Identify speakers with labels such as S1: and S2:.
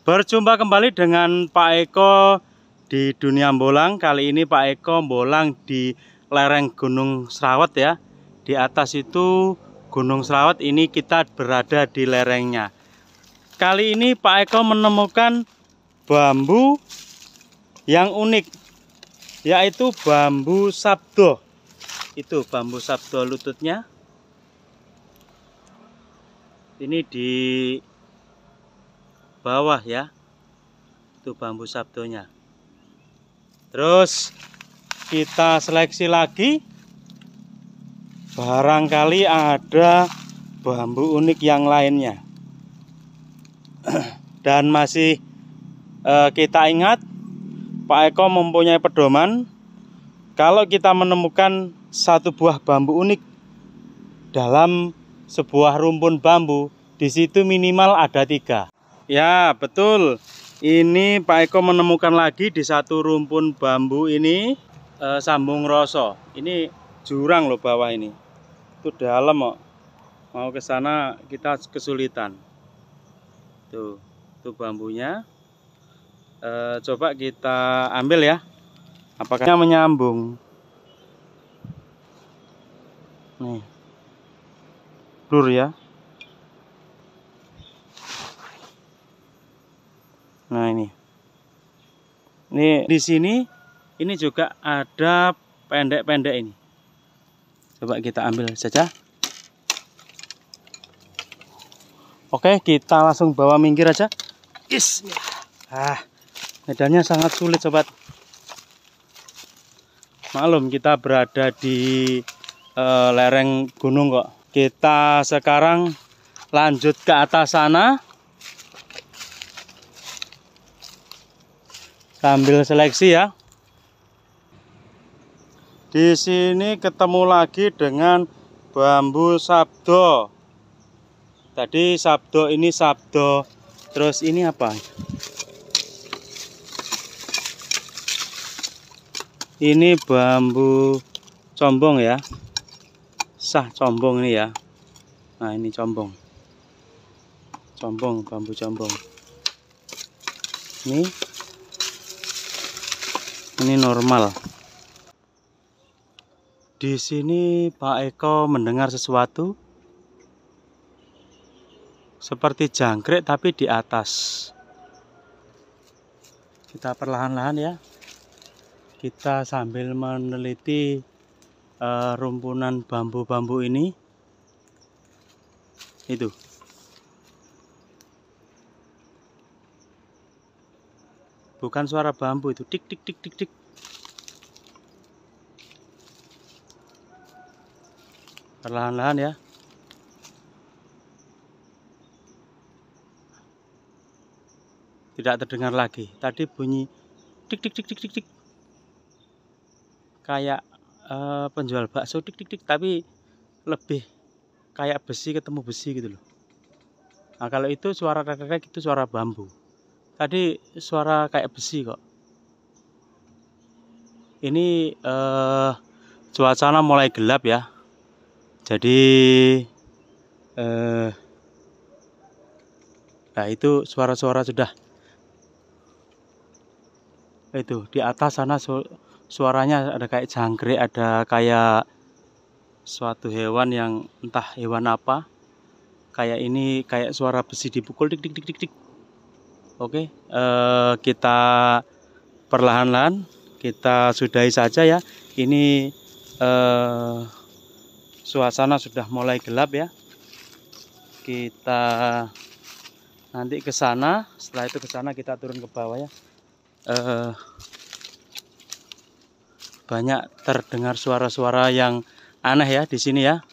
S1: Berjumpa kembali dengan Pak Eko di Dunia Bolang. Kali ini Pak Eko bolang di lereng Gunung Serawat ya. Di atas itu Gunung Serawat, ini kita berada di lerengnya. Kali ini Pak Eko menemukan bambu yang unik, yaitu bambu sabdo. Itu bambu sabdo lututnya. Ini di bawah ya, itu bambu sabdonya. Terus kita seleksi lagi, barangkali ada bambu unik yang lainnya. Dan masih kita ingat, Pak Eko mempunyai pedoman, kalau kita menemukan satu buah bambu unik dalam sebuah rumpun bambu, di situ minimal ada 3. Ya betul, ini Pak Eko menemukan lagi di satu rumpun bambu ini, sambung roso. Ini jurang loh bawah ini, itu dalam kok. Mau ke sana kita kesulitan. Tuh bambunya. Coba kita ambil ya, apakah menyambung. Nih, blur ya. Nah ini di sini ini juga ada pendek-pendek ini. Coba kita ambil saja. Oke, kita langsung bawa minggir aja. Medannya sangat sulit sobat. Maklum kita berada di lereng gunung kok. Kita sekarang lanjut ke atas sana sambil seleksi ya. Di sini ketemu lagi dengan bambu sabdo. Tadi sabdo, ini sabdo. Terus ini apa? Ini bambu combong ya. Sah combong ini ya. Nah ini combong. Combong, bambu combong. Ini normal. Di sini Pak Eko mendengar sesuatu seperti jangkrik tapi di atas. Kita perlahan-lahan ya. Kita sambil meneliti rumpunan bambu-bambu ini. Itu. Bukan suara bambu, itu tik tik tik tik tik. Perlahan-lahan ya. Tidak terdengar lagi. Tadi bunyi tik tik tik tik tik tik. Kayak penjual bakso tik tik tik, tapi lebih kayak besi ketemu besi gitu loh. Nah kalau itu suara kakek itu suara bambu. Tadi suara kayak besi kok. Ini cuacanya mulai gelap ya. Jadi nah itu suara-suara sudah. Itu di atas sana suaranya ada kayak jangkrik, ada kayak suatu hewan yang entah hewan apa. Kayak ini kayak suara besi dipukul tik tik tik tik tik. Oke, kita perlahan-lahan kita sudahi saja ya. Ini suasana sudah mulai gelap ya. Kita nanti ke sana, setelah itu ke sana kita turun ke bawah ya. Banyak terdengar suara-suara yang aneh ya di sini ya.